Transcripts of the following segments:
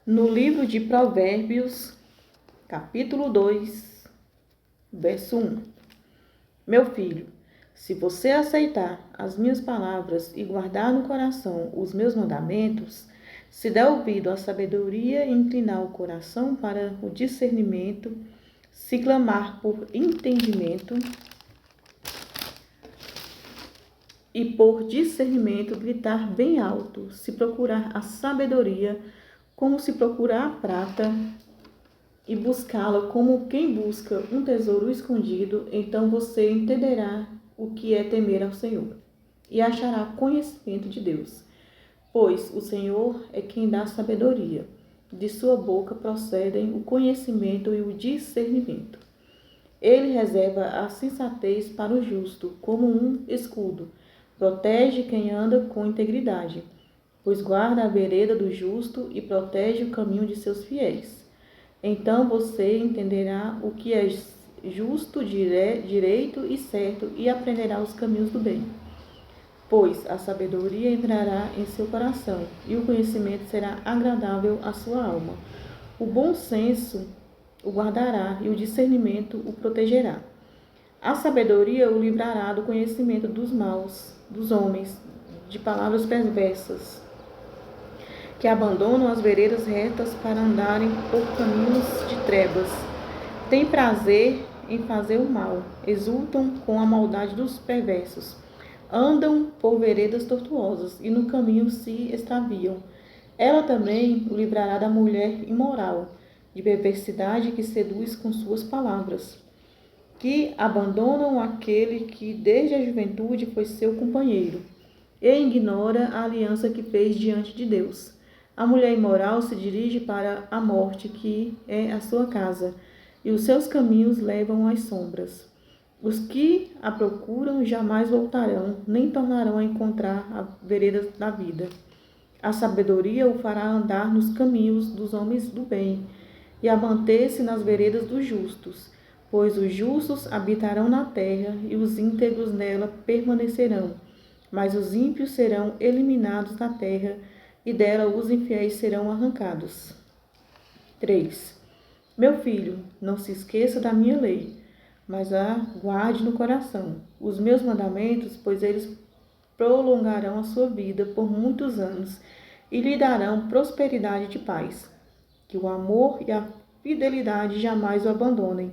No livro de Provérbios, capítulo 2, verso 1. Meu filho, se você aceitar as minhas palavras e guardar no coração os meus mandamentos, se der ouvido à sabedoria e inclinar o coração para o discernimento, se clamar por entendimento e por discernimento gritar bem alto, se procurar a sabedoria como se procurar a prata e buscá-la como quem busca um tesouro escondido, então você entenderá o que é temer ao Senhor e achará conhecimento de Deus. Pois o Senhor é quem dá sabedoria. De sua boca procedem o conhecimento e o discernimento. Ele reserva a sensatez para o justo, como um escudo. Protege quem anda com integridade, pois guarda a vereda do justo e protege o caminho de seus fiéis. Então você entenderá o que é justo, direito e certo e aprenderá os caminhos do bem. Pois a sabedoria entrará em seu coração e o conhecimento será agradável à sua alma. O bom senso o guardará e o discernimento o protegerá. A sabedoria o livrará do conhecimento dos maus, dos homens, de palavras perversas, que abandonam as veredas retas para andarem por caminhos de trevas. Têm prazer em fazer o mal, exultam com a maldade dos perversos. Andam por veredas tortuosas e no caminho se extraviam. Ela também o livrará da mulher imoral, de perversidade que seduz com suas palavras, que abandonam aquele que desde a juventude foi seu companheiro, e ignora a aliança que fez diante de Deus. A mulher imoral se dirige para a morte, que é a sua casa, e os seus caminhos levam às sombras. Os que a procuram jamais voltarão, nem tornarão a encontrar a vereda da vida. A sabedoria o fará andar nos caminhos dos homens do bem, e a manter-se nas veredas dos justos, pois os justos habitarão na terra, e os íntegros nela permanecerão. Mas os ímpios serão eliminados da terra, e dela os infiéis serão arrancados. 3. Meu filho, não se esqueça da minha lei, mas a guarde no coração. Os meus mandamentos, pois eles prolongarão a sua vida por muitos anos e lhe darão prosperidade de paz. Que o amor e a fidelidade jamais o abandonem.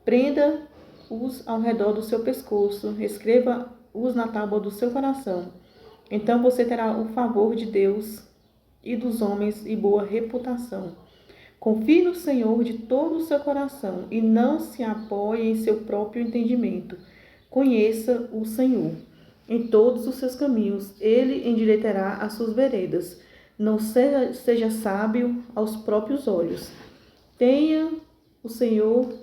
Prenda-os ao redor do seu pescoço, escreva-os na tábua do seu coração. Então você terá o favor de Deus e dos homens e boa reputação. Confie no Senhor de todo o seu coração e não se apoie em seu próprio entendimento. Conheça o Senhor em todos os seus caminhos, ele endireitará as suas veredas. Não seja sábio aos próprios olhos. Tema o Senhor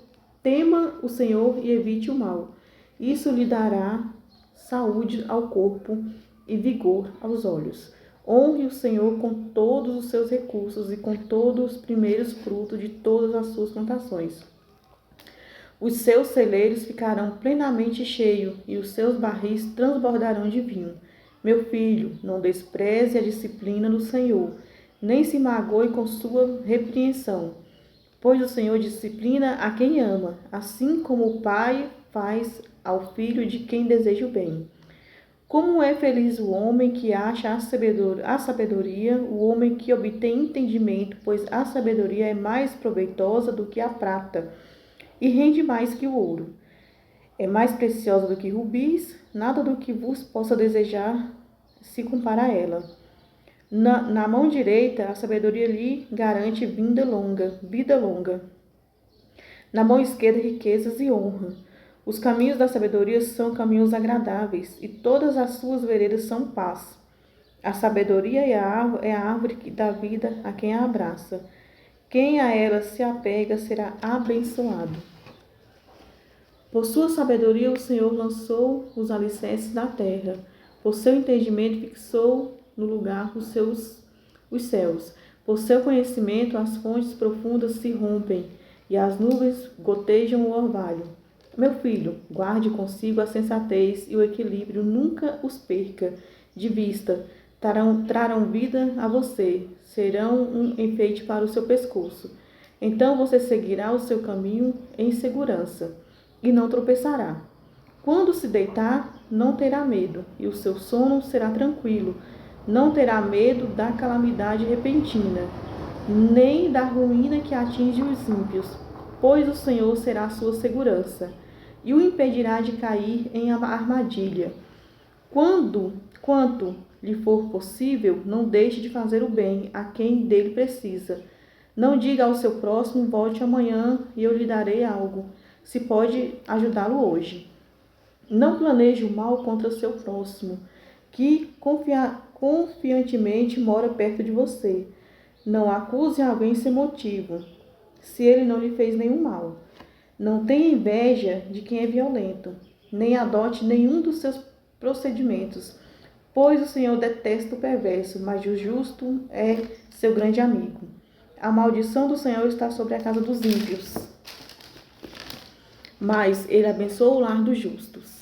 e evite o mal. Isso lhe dará saúde ao corpo e vigor aos olhos. Honre o Senhor com todos os seus recursos e com todos os primeiros frutos de todas as suas plantações. Os seus celeiros ficarão plenamente cheios e os seus barris transbordarão de vinho. Meu filho, não despreze a disciplina do Senhor, nem se magoe com sua repreensão, pois o Senhor disciplina a quem ama, assim como o pai faz ao filho de quem deseja o bem. Como é feliz o homem que acha a sabedoria, o homem que obtém entendimento, pois a sabedoria é mais proveitosa do que a prata e rende mais que o ouro. É mais preciosa do que rubis, nada do que vos possa desejar se compara a ela. Na mão direita, a sabedoria lhe garante vida longa. Na mão esquerda, riquezas e honra. Os caminhos da sabedoria são caminhos agradáveis, e todas as suas veredas são paz. A sabedoria é a árvore que dá vida a quem a abraça. Quem a ela se apega será abençoado. Por sua sabedoria o Senhor lançou os alicerces da terra. Por seu entendimento fixou no lugar os céus. Por seu conhecimento as fontes profundas se rompem e as nuvens gotejam o orvalho. Meu filho, guarde consigo a sensatez e o equilíbrio, nunca os perca de vista. trarão vida a você, serão um enfeite para o seu pescoço. Então você seguirá o seu caminho em segurança e não tropeçará. Quando se deitar, não terá medo, e o seu sono será tranquilo. Não terá medo da calamidade repentina, nem da ruína que atinge os ímpios, pois o Senhor será a sua segurança e o impedirá de cair em armadilha. Quanto lhe for possível, não deixe de fazer o bem a quem dele precisa. Não diga ao seu próximo, volte amanhã e eu lhe darei algo, se pode ajudá-lo hoje. Não planeje o mal contra seu próximo, que confiantemente mora perto de você. Não acuse alguém sem motivo, se ele não lhe fez nenhum mal. Não tenha inveja de quem é violento, nem adote nenhum dos seus procedimentos, pois o Senhor detesta o perverso, mas o justo é seu grande amigo. A maldição do Senhor está sobre a casa dos ímpios, mas ele abençoa o lar dos justos.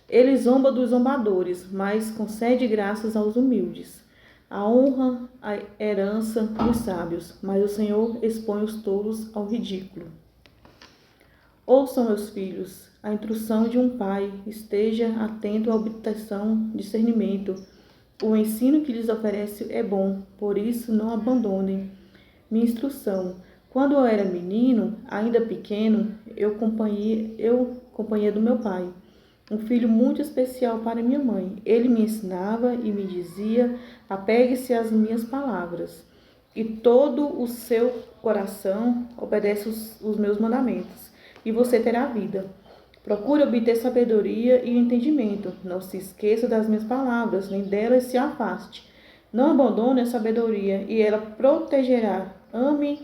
Ele zomba dos zombadores, mas concede graças aos humildes. A honra, a herança dos sábios, mas o Senhor expõe os tolos ao ridículo. Ouçam, meus filhos, a instrução de um pai, esteja atento à obtenção de discernimento. O ensino que lhes oferece é bom, por isso não abandonem minha instrução. Quando eu era menino, ainda pequeno, eu companhia do meu pai, um filho muito especial para minha mãe. Ele me ensinava e me dizia: apegue-se às minhas palavras, e todo o seu coração obedece os meus mandamentos, e você terá vida. Procure obter sabedoria e entendimento. Não se esqueça das minhas palavras, nem delas se afaste. Não abandone a sabedoria, e ela protegerá. Ame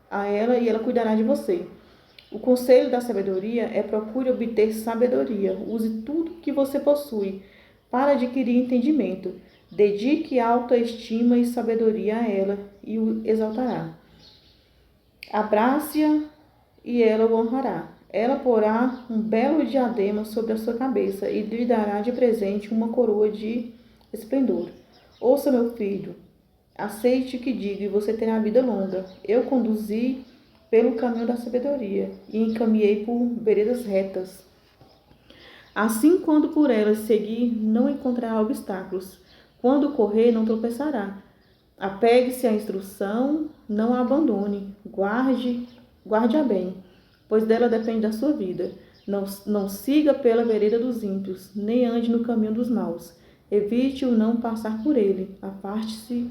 a ela, e ela cuidará de você. O conselho da sabedoria é: procure obter sabedoria. Use tudo que você possui para adquirir entendimento. Dedique autoestima e sabedoria a ela, e o exaltará. Abrace-a, e ela o honrará. Ela porá um belo diadema sobre a sua cabeça e lhe dará de presente uma coroa de esplendor. Ouça, meu filho, aceite o que digo e você terá vida longa. Eu conduzi pelo caminho da sabedoria e encaminhei por veredas retas. Assim, quando por elas seguir, não encontrará obstáculos. Quando correr, não tropeçará. Apegue-se à instrução, não a abandone. Guarde-a bem, pois dela depende a sua vida. Não siga pela vereda dos ímpios, nem ande no caminho dos maus. Evite o não passar por ele. Afaste-se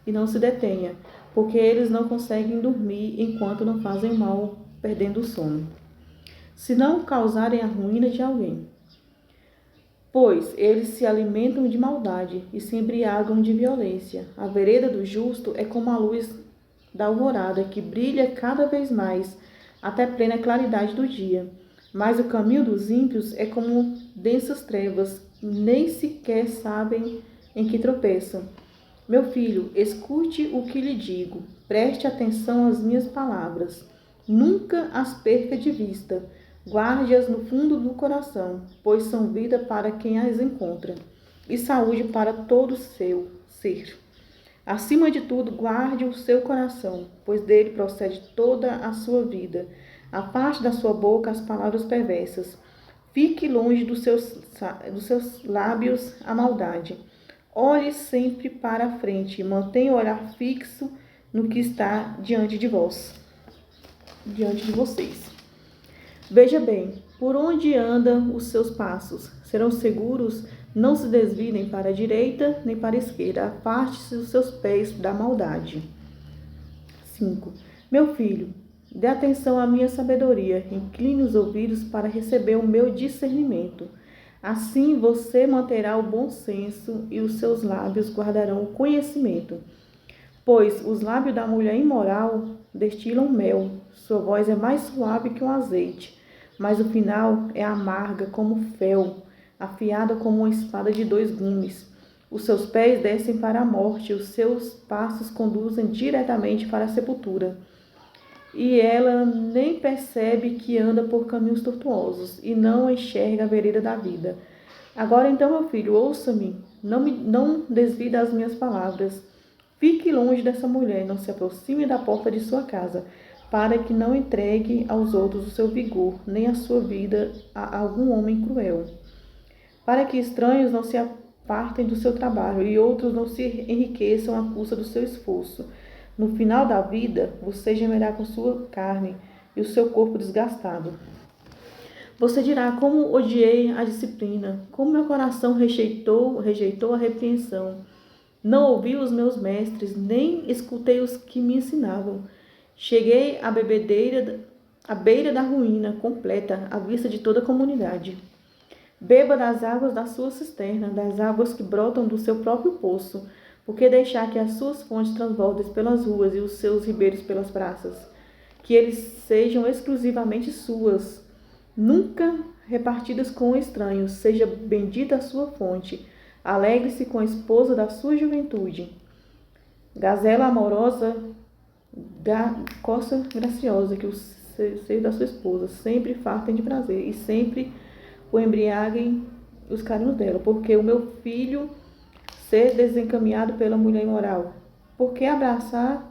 e não se detenha, porque eles não conseguem dormir enquanto não fazem mal, perdendo o sono, se não causarem a ruína de alguém. Pois eles se alimentam de maldade e se embriagam de violência. A vereda do justo é como a luz da alvorada, que brilha cada vez mais, até plena claridade do dia. Mas o caminho dos ímpios é como densas trevas, nem sequer sabem em que tropeçam. Meu filho, escute o que lhe digo, preste atenção às minhas palavras. Nunca as perca de vista, guarde-as no fundo do coração, pois são vida para quem as encontra, e saúde para todo o seu ser. Acima de tudo, guarde o seu coração, pois dele procede toda a sua vida. Afaste da sua boca as palavras perversas. Fique longe dos seus lábios a maldade. Olhe sempre para a frente e mantenha o olhar fixo no que está diante de vocês. Veja bem, por onde andam os seus passos? Serão seguros? Não se desviem nem para a direita, nem para a esquerda. Afaste-se dos seus pés da maldade. 5. Meu filho, dê atenção à minha sabedoria. Incline os ouvidos para receber o meu discernimento. Assim você manterá o bom senso e os seus lábios guardarão o conhecimento. Pois os lábios da mulher imoral destilam mel. Sua voz é mais suave que um azeite, mas o final é amarga como fel, afiada como uma espada de 2 gumes. Os seus pés descem para a morte, os seus passos conduzem diretamente para a sepultura. E ela nem percebe que anda por caminhos tortuosos e não enxerga a vereda da vida. Agora então, meu filho, ouça-me, não desvie das minhas palavras. Fique longe dessa mulher, não se aproxime da porta de sua casa, para que não entregue aos outros o seu vigor, nem a sua vida a algum homem cruel. Para que estranhos não se apartem do seu trabalho e outros não se enriqueçam à custa do seu esforço. No final da vida, você gemerá com sua carne e o seu corpo desgastado. Você dirá: como odiei a disciplina, como meu coração rejeitou a repreensão. Não ouvi os meus mestres, nem escutei os que me ensinavam. Cheguei à beira da ruína completa, à vista de toda a comunidade. Beba das águas da sua cisterna, das águas que brotam do seu próprio poço, porque deixar que as suas fontes transbordem pelas ruas e os seus ribeiros pelas praças, que eles sejam exclusivamente suas, nunca repartidas com estranhos. Seja bendita a sua fonte, alegre-se com a esposa da sua juventude. Gazela amorosa, costa graciosa, que o seio da sua esposa sempre fartem de prazer e sempre o embriaguem os carinhos dela, porque o meu filho ser desencaminhado pela mulher imoral, porque abraçar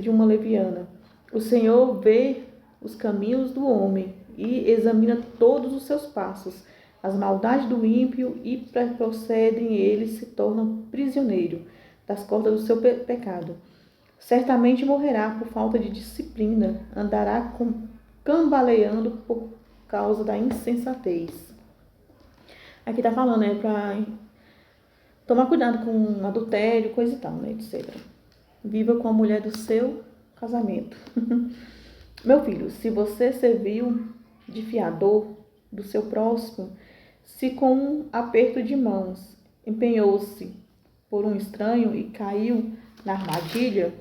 de uma leviana. O Senhor vê os caminhos do homem e examina todos os seus passos. As maldades do ímpio e procedem, ele se torna prisioneiro das cordas do seu pecado. Certamente morrerá por falta de disciplina, andará cambaleando por causa da insensatez. Aqui tá falando, né, para tomar cuidado com adultério, coisa e tal, né, etc. Viva com a mulher do seu casamento. Meu filho, se você serviu de fiador do seu próximo, se com um aperto de mãos empenhou-se por um estranho e caiu na armadilha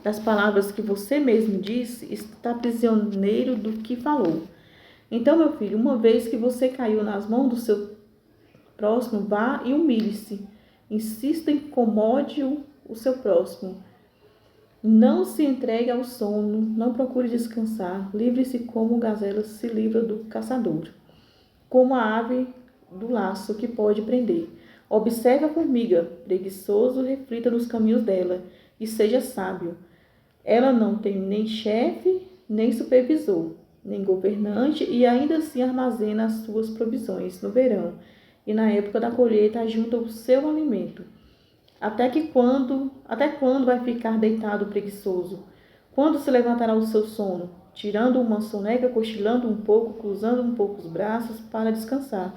das palavras que você mesmo disse, está prisioneiro do que falou. Então, meu filho, uma vez que você caiu nas mãos do seu próximo, vá e humilhe-se. Insista em incomode o seu próximo. Não se entregue ao sono, não procure descansar. Livre-se como o gazela se livra do caçador, como a ave do laço que pode prender. Observe a formiga, preguiçoso, reflita nos caminhos dela e seja sábio. Ela não tem nem chefe, nem supervisor, nem governante, e ainda assim armazena as suas provisões no verão, e na época da colheita ajunta o seu alimento. Até quando vai ficar deitado preguiçoso? Quando se levantará o seu sono? Tirando uma soneca, cochilando um pouco, cruzando um pouco os braços para descansar.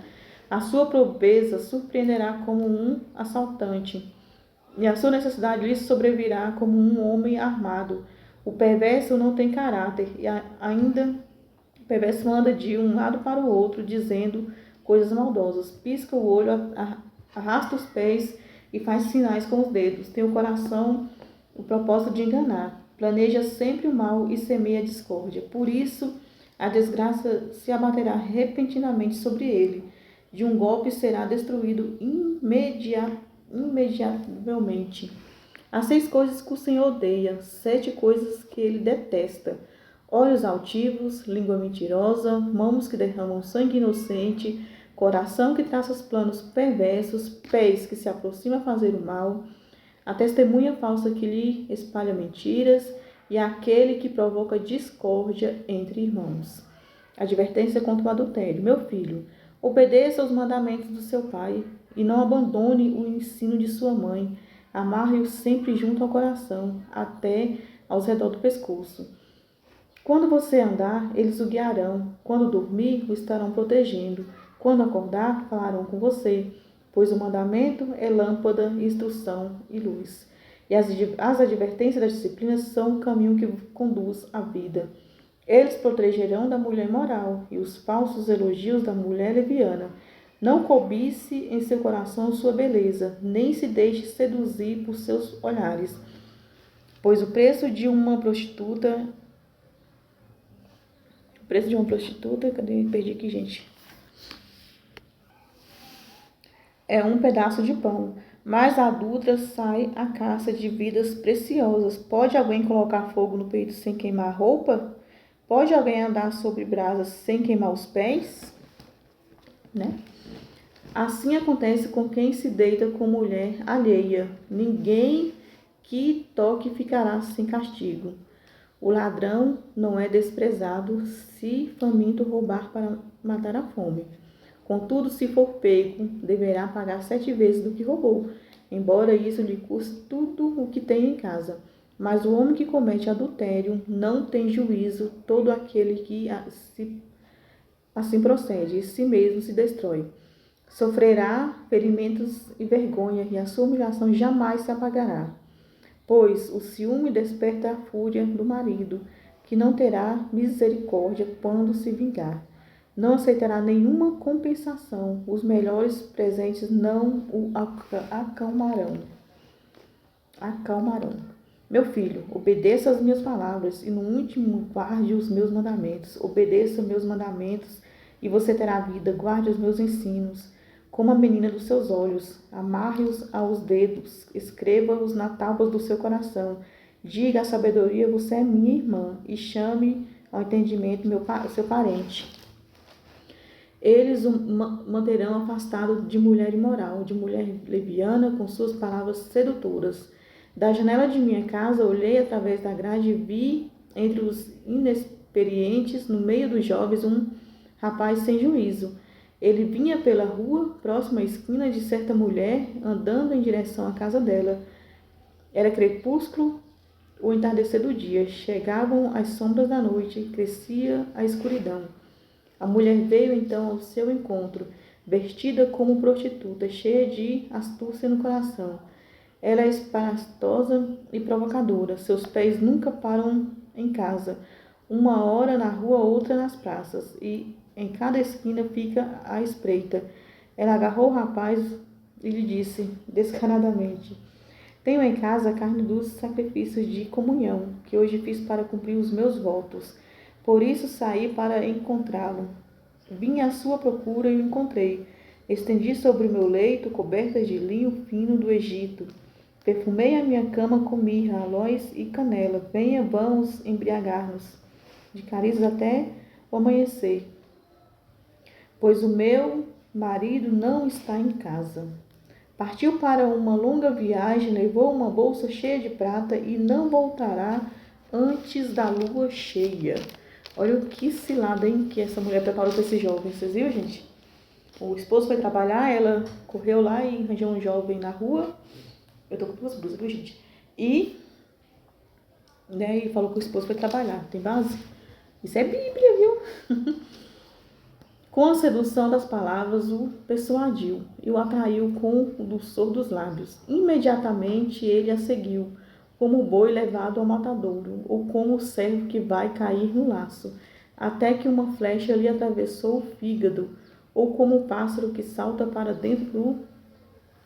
A sua pobreza surpreenderá como um assaltante, e a sua necessidade lhe sobrevirá como um homem armado. O perverso não tem caráter, e ainda o perverso anda de um lado para o outro, dizendo coisas maldosas. Pisca o olho, arrasta os pés e faz sinais com os dedos. Tem o coração o propósito de enganar. Planeja sempre o mal e semeia a discórdia. Por isso, a desgraça se abaterá repentinamente sobre ele. De um golpe será destruído imediavelmente. Há 6 coisas que o Senhor odeia, 7 coisas que ele detesta: olhos altivos, língua mentirosa, mãos que derramam sangue inocente, coração que traça os planos perversos, pés que se aproximam a fazer o mal, a testemunha falsa que lhe espalha mentiras e aquele que provoca discórdia entre irmãos. Advertência contra o adultério. Meu filho, obedeça aos mandamentos do seu pai e não abandone o ensino de sua mãe. Amarre-o sempre junto ao coração, até aos redor do pescoço. Quando você andar, eles o guiarão. Quando dormir, o estarão protegendo. Quando acordar, falarão com você, pois o mandamento é lâmpada, instrução e luz. E as advertências das disciplinas são o caminho que conduz à vida. Eles protegerão da mulher imoral e os falsos elogios da mulher leviana. Não cobice em seu coração sua beleza, nem se deixe seduzir por seus olhares, pois o preço de uma prostituta... Cadê? Perdi aqui, gente. É um pedaço de pão, mas a adúltera sai à caça de vidas preciosas. Pode alguém colocar fogo no peito sem queimar a roupa? Pode alguém andar sobre brasas sem queimar os pés? Né? Assim acontece com quem se deita com mulher alheia. Ninguém que toque ficará sem castigo. O ladrão não é desprezado se faminto roubar para matar a fome. Contudo, se for pego, deverá pagar 7 vezes do que roubou, embora isso lhe custe tudo o que tem em casa. Mas o homem que comete adultério não tem juízo, todo aquele que assim procede, e si mesmo se destrói. Sofrerá ferimentos e vergonha, e a sua humilhação jamais se apagará. Pois o ciúme desperta a fúria do marido, que não terá misericórdia quando se vingar. Não aceitará nenhuma compensação. Os melhores presentes não o acalmarão. Meu filho, obedeça às minhas palavras e no último guarde os meus mandamentos. Obedeça meus mandamentos e você terá vida. Guarde os meus ensinos. Como a menina dos seus olhos, amarre-os aos dedos, escreva-os na tábua do seu coração. Diga à sabedoria, você é minha irmã, e chame ao entendimento seu parente. Eles o manterão afastado de mulher imoral, de mulher leviana, com suas palavras sedutoras. Da janela de minha casa, olhei através da grade e vi, entre os inexperientes, no meio dos jovens, um rapaz sem juízo. Ele vinha pela rua, próximo à esquina de certa mulher, andando em direção à casa dela. Era crepúsculo, o entardecer do dia. Chegavam as sombras da noite, crescia a escuridão. A mulher veio então ao seu encontro, vestida como prostituta, cheia de astúcia no coração. Ela é espastosa e provocadora. Seus pés nunca param em casa. Uma hora na rua, outra nas praças. E em cada esquina fica à espreita. Ela agarrou o rapaz e lhe disse, descaradamente: tenho em casa a carne dos sacrifícios de comunhão, que hoje fiz para cumprir os meus votos. Por isso saí para encontrá-lo. Vim à sua procura e o encontrei. Estendi sobre o meu leito cobertas de linho fino do Egito. Perfumei a minha cama com mirra, aloés e canela. Venha, vamos embriagar-nos de carícias até o amanhecer, pois o meu marido não está em casa. Partiu para uma longa viagem, levou uma bolsa cheia de prata e não voltará antes da lua cheia. Olha o que cilada, hein, que essa mulher preparou para esse jovem. Vocês viram, gente? O esposo foi trabalhar, ela correu lá e arranjou um jovem na rua. Eu tô com 2 blusas, viu, gente? E falou que o esposo foi trabalhar. Tem base? Isso é Bíblia, viu? Com a sedução das palavras, o persuadiu e o atraiu com o dulçor dos lábios. Imediatamente ele a seguiu, como o boi levado ao matadouro, ou como o servo que vai cair no laço, até que uma flecha lhe atravessou o fígado, ou como o pássaro que salta para dentro do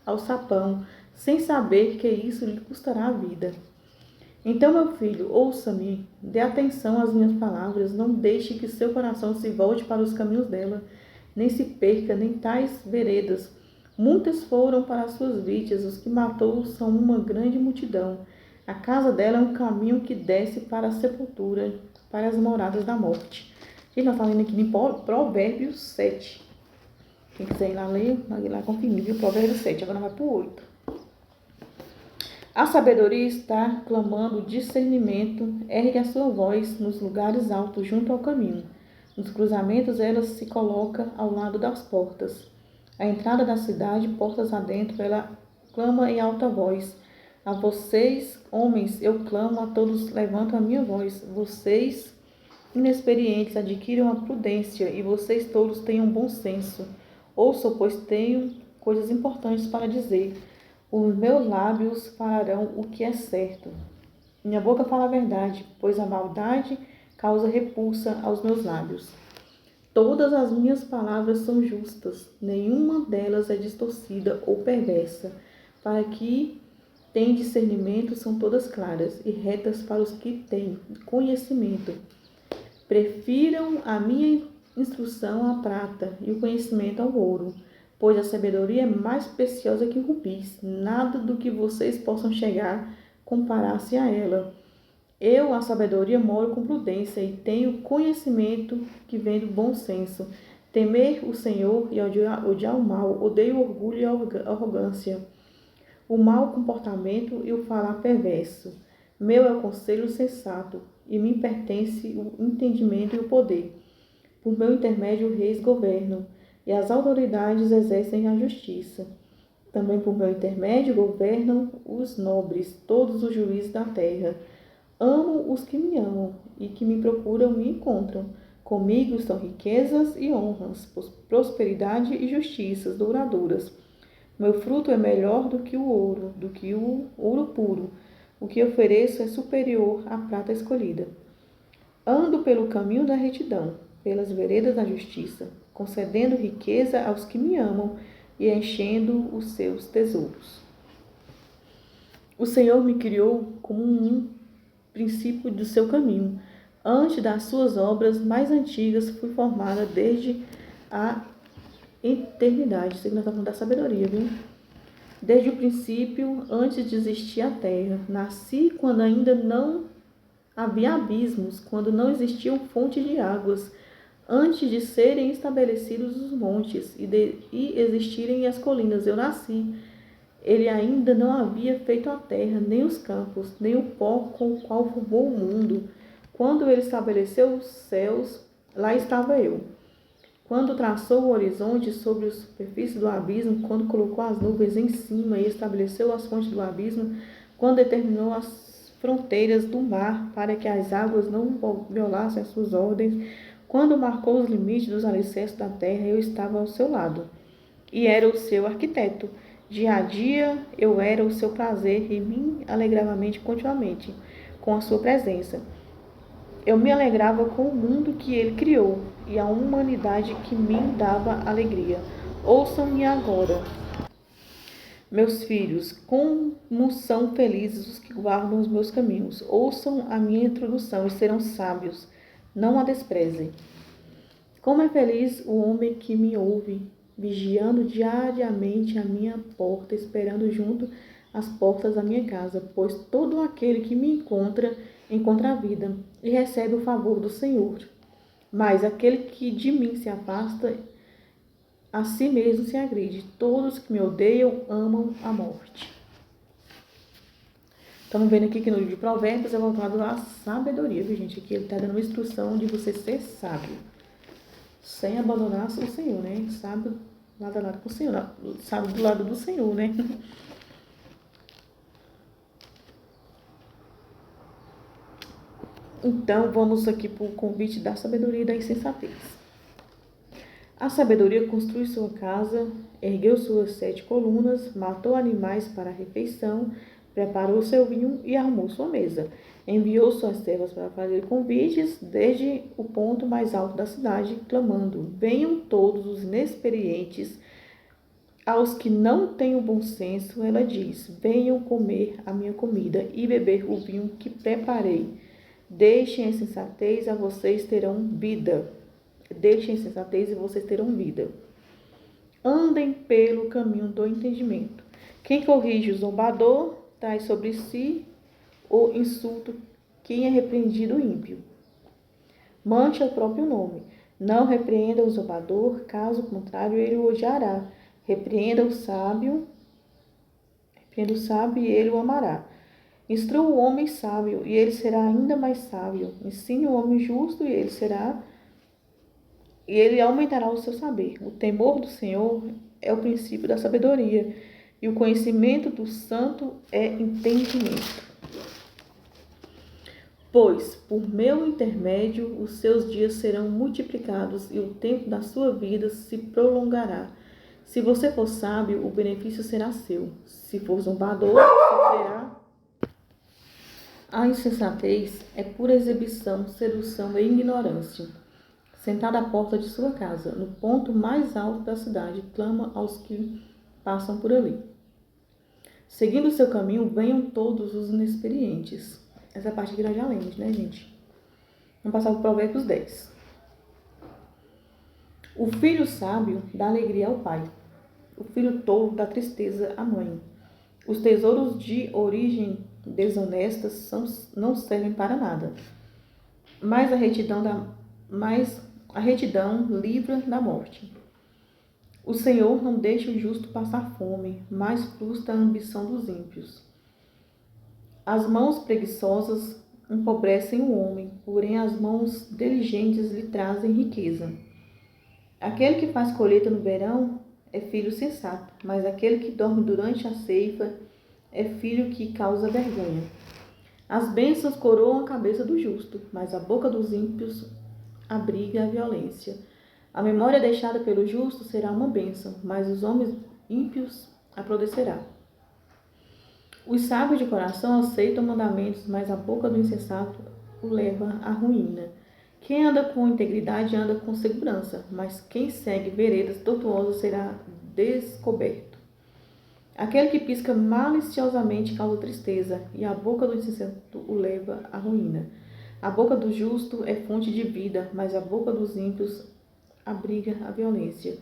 alçapão, sem saber que isso lhe custará a vida. Então, meu filho, ouça-me, dê atenção às minhas palavras, não deixe que seu coração se volte para os caminhos dela, nem se perca, nem tais veredas. Muitas foram para as suas vítimas, os que matou são uma grande multidão. A casa dela é um caminho que desce para a sepultura, para as moradas da morte. Gente, nós estamos lendo aqui em Provérbios 7. Quem quiser ir lá ler, vai lá conferir, viu? Provérbios 7, agora vai para o 8. A sabedoria está clamando discernimento, ergue a sua voz nos lugares altos junto ao caminho. Nos cruzamentos ela se coloca ao lado das portas. À entrada da cidade, portas adentro, ela clama em alta voz. A vocês, homens, eu clamo, a todos levanto a minha voz. Vocês, inexperientes, adquiram a prudência e vocês todos tenham bom senso. Ouçam, pois tenho coisas importantes para dizer. Os meus lábios falarão o que é certo. Minha boca fala a verdade, pois a maldade causa repulsa aos meus lábios. Todas as minhas palavras são justas, nenhuma delas é distorcida ou perversa. Para que têm discernimento, são todas claras e retas para os que têm conhecimento. Prefiram a minha instrução à prata e o conhecimento ao ouro, pois a sabedoria é mais preciosa que rubis. Nada do que vocês possam chegar comparar-se a ela. Eu, a sabedoria, moro com prudência e tenho conhecimento que vem do bom senso. Temer o Senhor e odiar o mal, odeio o orgulho e a arrogância, o mau comportamento e o falar perverso. Meu é o conselho sensato, e me pertence o entendimento e o poder. Por meu intermédio, reis governam, e as autoridades exercem a justiça. Também por meu intermédio governam os nobres, todos os juízes da terra. Amo os que me amam, e que me procuram me encontram. Comigo estão riquezas e honras, prosperidade e justiças duradouras. Meu fruto é melhor do que o ouro puro. O que ofereço é superior à prata escolhida. Ando pelo caminho da retidão, pelas veredas da justiça, concedendo riqueza aos que me amam e enchendo os seus tesouros. O Senhor me criou como um princípio do seu caminho. Antes das suas obras mais antigas, fui formada desde a eternidade. Isso aqui nós estamos falando da sabedoria, viu? Desde o princípio, antes de existir a terra. Nasci quando ainda não havia abismos, quando não existiam fontes de águas, antes de serem estabelecidos os montes e existirem as colinas. Eu nasci. Ele ainda não havia feito a terra, nem os campos, nem o pó com o qual formou o mundo. Quando ele estabeleceu os céus, lá estava eu. Quando traçou o horizonte sobre a superfície do abismo, quando colocou as nuvens em cima e estabeleceu as fontes do abismo, quando determinou as fronteiras do mar para que as águas não violassem as suas ordens, quando marcou os limites dos alicerces da terra, eu estava ao seu lado e era o seu arquiteto. Dia a dia eu era o seu prazer e me alegrava continuamente com a sua presença. Eu me alegrava com o mundo que ele criou e a humanidade que me dava alegria. Ouçam-me agora, meus filhos, como são felizes os que guardam os meus caminhos. Ouçam a minha introdução e serão sábios, não a desprezem. Como é feliz o homem que me ouve, vigiando diariamente a minha porta, esperando junto às portas da minha casa, pois todo aquele que me encontra a vida e recebe o favor do Senhor. Mas aquele que de mim se afasta, a si mesmo se agride. Todos que me odeiam amam a morte. Estamos vendo aqui que no livro de Provérbios é voltado à sabedoria, viu, gente? Aqui ele está dando uma instrução de você ser sábio, sem abandonar o Senhor, né? Sábio lado a lado com o Senhor, sábio do lado do Senhor, né? Então, vamos aqui para o convite da sabedoria e da insensatez. A sabedoria construiu sua casa, ergueu suas 7 colunas, matou animais para a refeição, preparou seu vinho e arrumou sua mesa. Enviou suas servas para fazer convites desde o ponto mais alto da cidade, clamando: venham todos os inexperientes, aos que não têm o bom senso, ela diz: venham comer a minha comida e beber o vinho que preparei. Deixem a insensatez, a vocês terão vida. Deixem a insensatez e vocês terão vida. Andem pelo caminho do entendimento. Quem corrige o zombador, traz sobre si o insulto. Quem é repreendido, o ímpio. Manche o próprio nome. Não repreenda o zombador, caso contrário, ele o odiará. Repreenda o sábio e ele o amará. Instrua o homem sábio, e ele será ainda mais sábio. Ensine o homem justo, e ele aumentará o seu saber. O temor do Senhor é o princípio da sabedoria, e o conhecimento do santo é entendimento. Pois, por meu intermédio, os seus dias serão multiplicados, e o tempo da sua vida se prolongará. Se você for sábio, o benefício será seu. Se for zombador, sofrerá. A insensatez é pura exibição, sedução e ignorância. Sentada à porta de sua casa, no ponto mais alto da cidade, clama aos que passam por ali. Seguindo o seu caminho, venham todos os inexperientes. Essa parte aqui nós já lemos, né, gente? Vamos passar para o Provérbios 10. O filho sábio dá alegria ao pai. O filho tolo dá tristeza à mãe. Os tesouros de origem desonesta não servem para nada. Mas a retidão dá mais A retidão livra da morte. O Senhor não deixa o justo passar fome, mas frustra a ambição dos ímpios. As mãos preguiçosas empobrecem o homem, porém as mãos diligentes lhe trazem riqueza. Aquele que faz colheita no verão é filho sensato, mas aquele que dorme durante a ceifa é filho que causa vergonha. As bênçãos coroam a cabeça do justo, mas a boca dos ímpios abriga a violência. A memória deixada pelo justo será uma bênção, mas os homens ímpios a apodrecerá. Os sábios de coração aceitam mandamentos, mas a boca do insensato o leva à ruína. Quem anda com integridade anda com segurança, mas quem segue veredas tortuosas será descoberto. Aquele que pisca maliciosamente causa tristeza, e a boca do insensato o leva à ruína. A boca do justo é fonte de vida, mas a boca dos ímpios abriga a violência.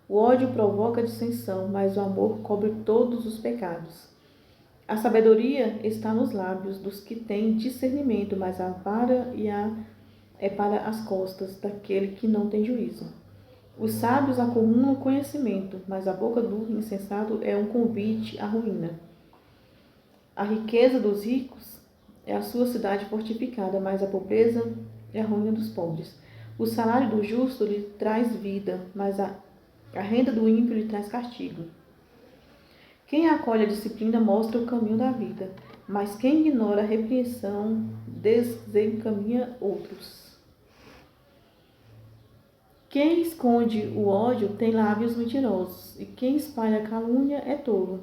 O ódio provoca dissensão, mas o amor cobre todos os pecados. A sabedoria está nos lábios dos que têm discernimento, mas a vara é para as costas daquele que não tem juízo. Os sábios acumulam conhecimento, mas a boca do insensato é um convite à ruína. A riqueza dos ricos é a sua cidade fortificada, mas a pobreza é a ruína dos pobres. O salário do justo lhe traz vida, mas a renda do ímpio lhe traz castigo. Quem acolhe a disciplina mostra o caminho da vida, mas quem ignora a repreensão desencaminha outros. Quem esconde o ódio tem lábios mentirosos, e quem espalha a calúnia é tolo.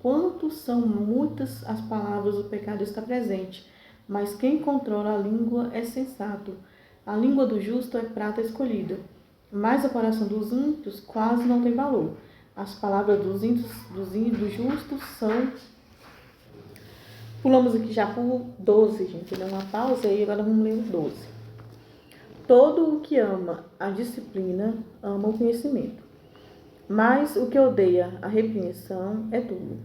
Quanto são muitas as palavras, o pecado está presente, mas quem controla a língua é sensato. A língua do justo é prata escolhida, mas o coração dos ímpios quase não tem valor. As palavras dos justos são... Pulamos aqui já por 12, gente. Deu uma pausa e agora vamos ler o 12. Todo o que ama a disciplina ama o conhecimento, mas o que odeia a repreensão é tolo.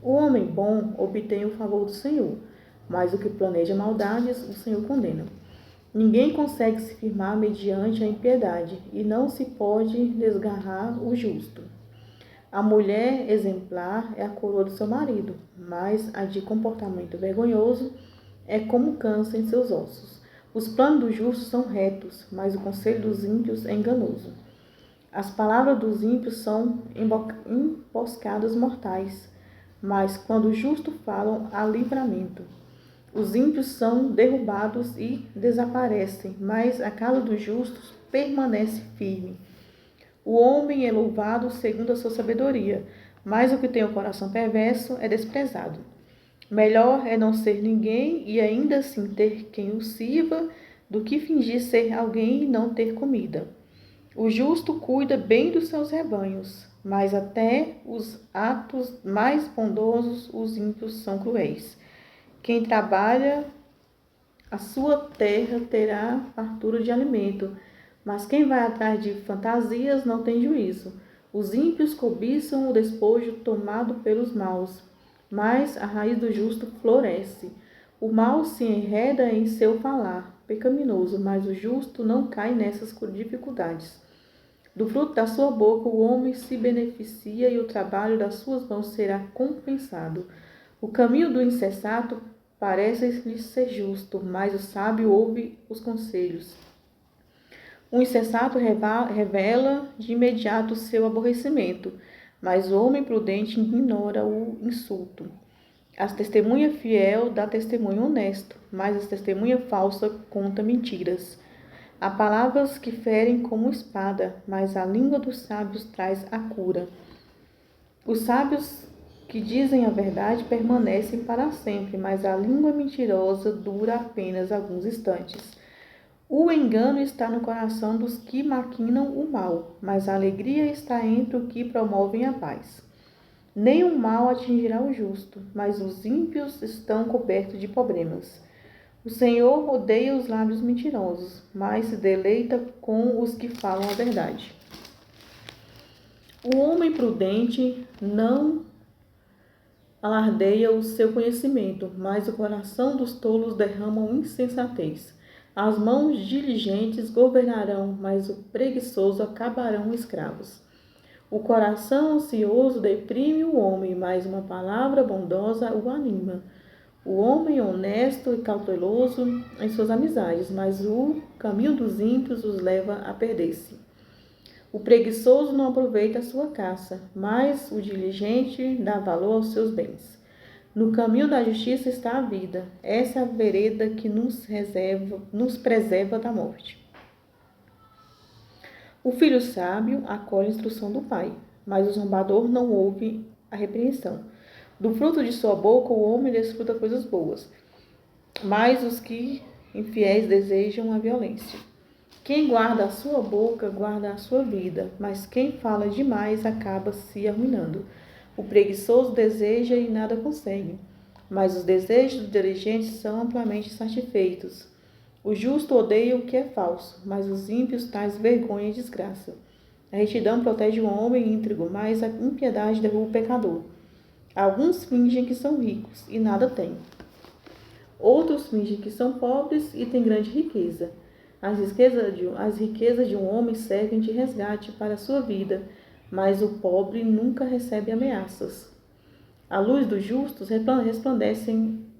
O homem bom obtém o favor do Senhor, mas o que planeja maldades o Senhor condena. Ninguém consegue se firmar mediante a impiedade, e não se pode desgarrar o justo. A mulher exemplar é a coroa do seu marido, mas a de comportamento vergonhoso é como câncer em seus ossos. Os planos dos justos são retos, mas o conselho dos ímpios é enganoso. As palavras dos ímpios são emboscadas mortais, mas quando os justos falam, há livramento. Os ímpios são derrubados e desaparecem, mas a casa dos justos permanece firme. O homem é louvado segundo a sua sabedoria, mas o que tem o coração perverso é desprezado. Melhor é não ser ninguém e ainda assim ter quem o sirva, do que fingir ser alguém e não ter comida. O justo cuida bem dos seus rebanhos, mas até os atos mais bondosos os ímpios são cruéis. Quem trabalha a sua terra terá fartura de alimento, mas quem vai atrás de fantasias não tem juízo. Os ímpios cobiçam o despojo tomado pelos maus, mas a raiz do justo floresce. O mal se enreda em seu falar pecaminoso, mas o justo não cai nessas dificuldades. Do fruto da sua boca o homem se beneficia e o trabalho das suas mãos será compensado. O caminho do insensato parece-lhe ser justo, mas o sábio ouve os conselhos. O insensato revela de imediato seu aborrecimento, mas o homem prudente ignora o insulto. A testemunha fiel dá testemunho honesto, mas a testemunha falsa conta mentiras. Há palavras que ferem como espada, mas a língua dos sábios traz a cura. Os sábios que dizem a verdade permanecem para sempre, mas a língua mentirosa dura apenas alguns instantes. O engano está no coração dos que maquinam o mal, mas a alegria está entre os que promovem a paz. Nem o mal atingirá o justo, mas os ímpios estão cobertos de problemas. O Senhor odeia os lábios mentirosos, mas se deleita com os que falam a verdade. O homem prudente não alardeia o seu conhecimento, mas o coração dos tolos derrama insensatez. As mãos diligentes governarão, mas o preguiçoso acabarão escravos. O coração ansioso deprime o homem, mas uma palavra bondosa o anima. O homem honesto e cauteloso em suas amizades, mas o caminho dos ímpios os leva a perder-se. O preguiçoso não aproveita a sua caça, mas o diligente dá valor aos seus bens. No caminho da justiça está a vida. Essa é a vereda que nos preserva da morte. O filho sábio acolhe a instrução do pai, mas o zombador não ouve a repreensão. Do fruto de sua boca o homem desfruta coisas boas, mas os que infiéis desejam a violência. Quem guarda a sua boca guarda a sua vida, mas quem fala demais acaba se arruinando. O preguiçoso deseja e nada consegue, mas os desejos dos diligentes são amplamente satisfeitos. O justo odeia o que é falso, mas os ímpios traz vergonha e desgraça. A retidão protege o homem íntegro, mas a impiedade derruba o pecador. Alguns fingem que são ricos e nada têm. Outros fingem que são pobres e têm grande riqueza. As riquezas de um homem servem de resgate para a sua vida, mas o pobre nunca recebe ameaças. A luz dos justos resplandece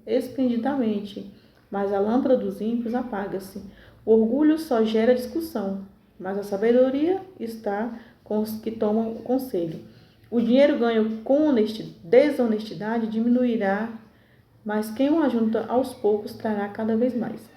esplendidamente, mas a lâmpada dos ímpios apaga-se. O orgulho só gera discussão, mas a sabedoria está com os que tomam conselho. O dinheiro ganho com desonestidade diminuirá, mas quem o ajunta aos poucos trará cada vez mais.